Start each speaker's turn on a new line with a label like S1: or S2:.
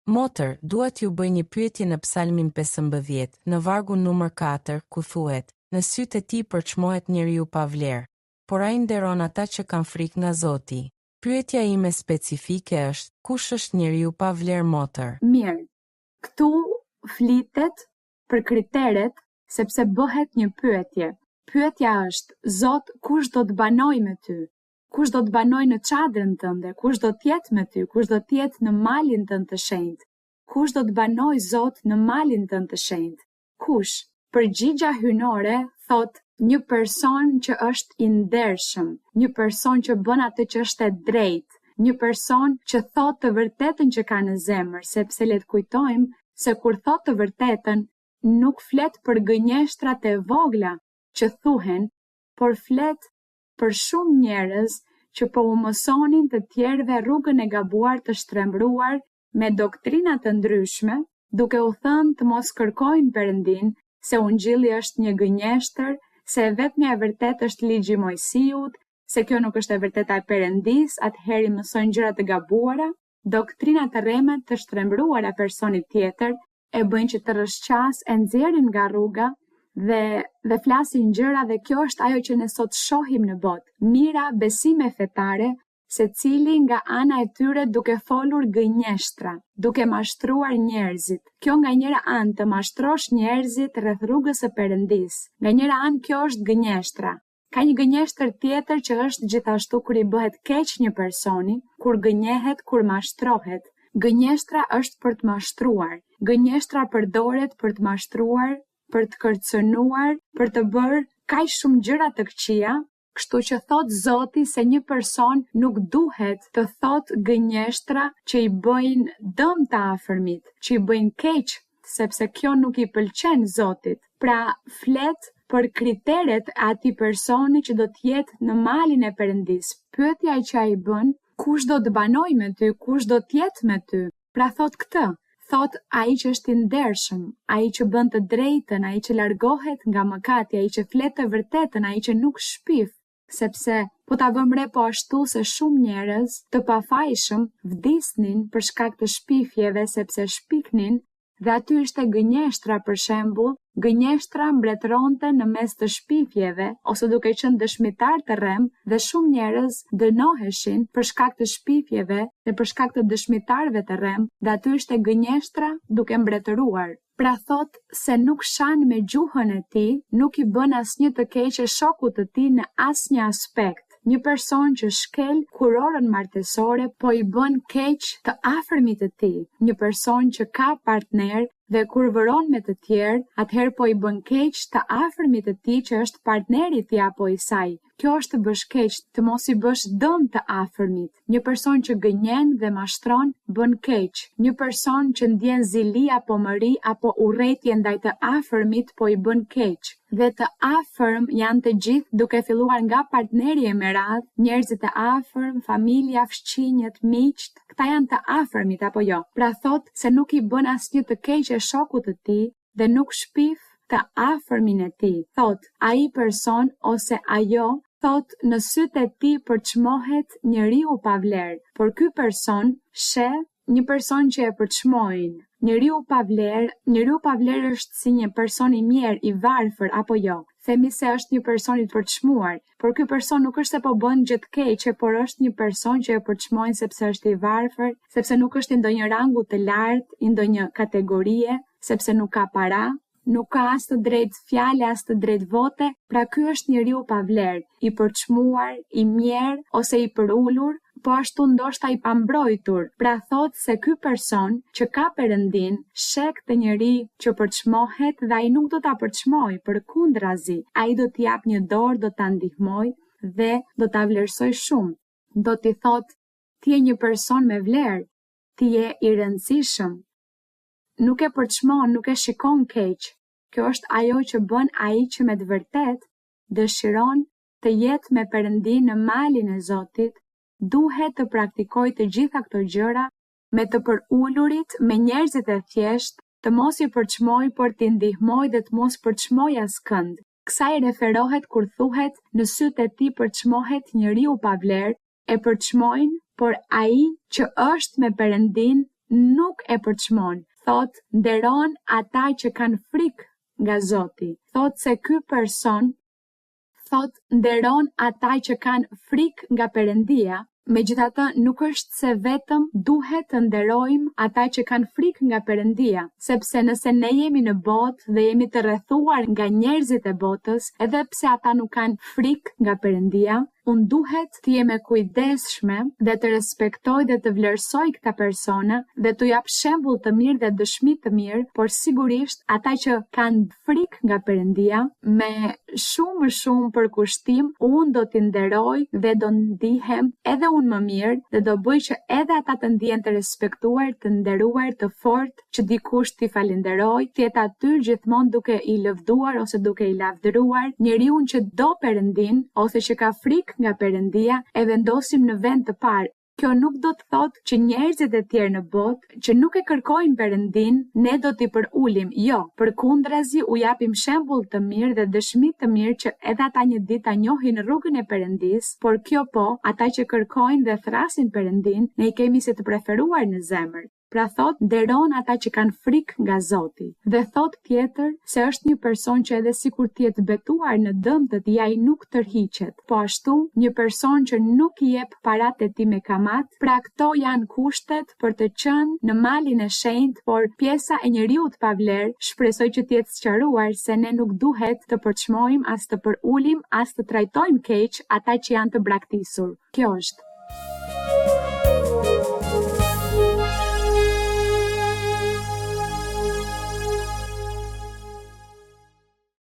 S1: Motër, dua t'ju bëj një pyetje në Psalmin 15, në vargun numër 4, ku thuhet: Në sytë e tij përçmohet njeriu pa vlerë, por ai nderon ata që kanë frikë nga Zoti. Pyetja ime specifike është: kush është njeriu pa vlerë, motër?
S2: Mirë, këtu flitet për kriteret sepse bëhet një pyetje. Pyetja është: Zot, kush do të banoj me ty? Kush do të banoj në çadrën tënde? Kush do të jetë me ty? Kush do të jetë në malin tënd të shenjtë? Kush do të banoj, Zot, në malin tënd të shenjtë? Kush? Përgjigja hynore thot një person që është i ndershëm, një person që bën atë që është e drejtë, një person që thot të vërtetën që ka në zemër, sepse le të kujtojmë se kur thot të vërtetën, nuk flet për gënjeshtrat e vogla që thuhen, por flet për shumë njerëz që po u mësonin të tjerëve rrugën e gabuar të shtrembruar me doktrina të ndryshme, duke u thënë të mos kërkojnë Perëndin, se Ungjilli është një gënjeshtër, se vetmja e vërtetë është ligji i Mojsiut, se kjo nuk është e vërteta e Perëndis, atëherë mësojnë gjëra të gabuara, doktrina të rreme të shtrembruara personit tjetër e bëjnë që të rrëshqas e nxjerrin nga rruga dhe flasin gjëra, dhe kjo është ajo që ne sot shohim në botë. Mira besime fetare, secili nga ana e tyre duke folur gënjeshtra, duke mashtruar njerëzit. Kjo nga njëra anë të mashtrosh njerëzit rreth rrugës së Perëndis. Nga njëra anë kjo është gënjeshtra. Ka një gënjeshtër tjetër që është gjithashtu kur i bëhet keq një personi, kur gënjehet, kur mashtrohet. Gënjeshtra është për të mashtruar. Gënjeshtra përdoret për të mashtruar, për të kërcënuar, për të bërë kaq shumë gjëra të këqija, kështu që thot Zoti se një person nuk duhet të thot gënjeshtra që i bëjnë dëm të afërmit, që i bëjnë keq, sepse kjo nuk i pëlqen Zotit. Pra flet për kriteret e atij personi që do të jetë në malin e Perëndis. Pyetja që ai bën, kush do të banoj me ty, kush do të jetë me ty? Pra thot këtë. Thot ai që është i ndershëm, ai që bën të drejtën, ai që largohet nga mëkati, ai që flet të vërtetën, ai që nuk shpif, sepse po ta vëmë re po ashtu se shumë njerëz të pafajshëm vdisnin për shkak të shpifjeve, sepse shpiknin, dhe aty ishte gënjeshtra, për shembull, gënjeshtra mbretëronte në mes të shpifjeve, ose duke qenë dëshmitar të rrem, dhe shumë njerëz dënoheshin për shkak të shpifjeve dhe për shkak të dëshmitarëve të rrem, dhe aty ishte gënjeshtra duke mbretëruar. Pra thot se nuk shan me gjuhën e tij, nuk i bën asnjë të keqe shokut të tij në asnjë aspekt. Një person që shkel kurorën martesore, po i bën keq të afërmit të tij. Një person që ka partner dhe kur vëron me të tjerë, atëherë po i bën keq të afërmit të tij që është partneri i tij apo i saj. Kjo është të bësh keq, të mos i bësh dëm të afërmit. Një person që gënjen dhe mashtron bën keq. Një person që ndjen zili apo mëri apo urrëtie ndaj të afërmit po i bën keq. Dhe të afërm janë të gjithë, duke filluar nga partneri e me radhë, njerëzit e afërm, familja, fëmijët, miqt, këta janë të afërmit apo jo. Pra thot se nuk i bën asnjë të keqe shokut të tij dhe nuk shpif të afërmin e tij. Thot ai person ose ajo, thot në sytë e tij përçmohet njeriu pa vlerë, por ky person sheh një person që e përçmojnë. Njeriu pa vlerë është si një person i mirë, i varfër apo jo. Themi se është një person i përçmuar, por ky person nuk është se po bën gjë të keqe, por është një person që e përçmojnë sepse është i varfër, sepse nuk është i ndonjë rangu të lartë, i ndonjë kategorie, sepse nuk ka para, nuk ka as të drejtë fjale, as të drejtë vote. Pra ky është njeriu pa vlerë, i përçmuar, i mirë ose i përulur, po ashtu ndoshta i pambrojtur. Pra thot se ky person që ka Perëndin sheh këtë njeri që përçmohet dhe ai nuk do ta përçmoj, përkundrazi, ai do t'i jap një dorë, do ta ndihmoj dhe do ta vlerësoj shumë. Do t'i thot ti je një person me vlerë, ti je i rëndësishëm. Nuk e përçmon, nuk e shikon keq. Kjo është ajo që bën ai që me të vërtet dëshiron të jetë me Perëndin në malin e Zotit. Duhet të praktikoj të gjitha këto gjëra me të përulurit, me njerëzit e thjesht, të mos i përçmoj, por t'i ndihmoj dhe të mos përçmoj askënd. Kësaj referohet kur thuhet në sytë e tij përçmohet njeriu pa vlerë, e përçmojnë, por ai që është me Perëndin nuk e përçmon. Thot, nderon ata që kanë frikë nga Zoti. Thot se ky person nderon ata që kanë frikë nga Perëndia. Megjithatë, nuk është se vetëm duhet të nderojmë ata që kanë frikë nga Perëndia, sepse nëse ne jemi në botë dhe jemi të rrethuar nga njerëzit e botës, edhe pse ata nuk kanë frikë nga Perëndia, unë duhet të jem e kujdesshme dhe të respektoj dhe të vlerësoj këta persona dhe të jap shembull të mirë dhe dëshmi të mirë, por sigurisht ata që kanë frikë nga Perëndia, me shumë përkushtim, unë do t'i nderoj dhe do ndihem edhe unë më mirë dhe do bëj që edhe ata të ndihen të respektuar, të nderuar, të fortë, që dikush t'i falenderoj, të jetë aty gjithmonë duke i lëvduar ose duke i lavdëruar njeriu që do Perëndin ose që ka frikë nga Perëndia e vendosim në vend të parë. Kjo nuk do të thotë që njerëzit e tjerë në botë që nuk e kërkojnë Perëndin, ne do t'i përulim. Jo, përkundrazi u japim shembull të mirë dhe dëshmi të mirë që edhe ata një ditë ta njohin rrugën e Perëndis, por kjo po, ata që kërkojnë dhe thrasin Perëndin, ne i kemi si të preferuar në zemër. Pra thot, nderon ata që kanë frikë nga Zoti. Dhe thot tjetër se është një person që edhe sikur të jetë betuar në dëmtet, ja i nuk tërhiqet. Po ashtu, një person që nuk i jep paratë e tij me kamat, pra këto janë kushtet për të qenë në malin e shenjtë, por pjesa e njeriut pa vlerë, shpresoj që të jetë sqaruar se ne nuk duhet të përçmojmë as të përulim as të trajtojmë keq ata që janë të braktisur. Kjo është.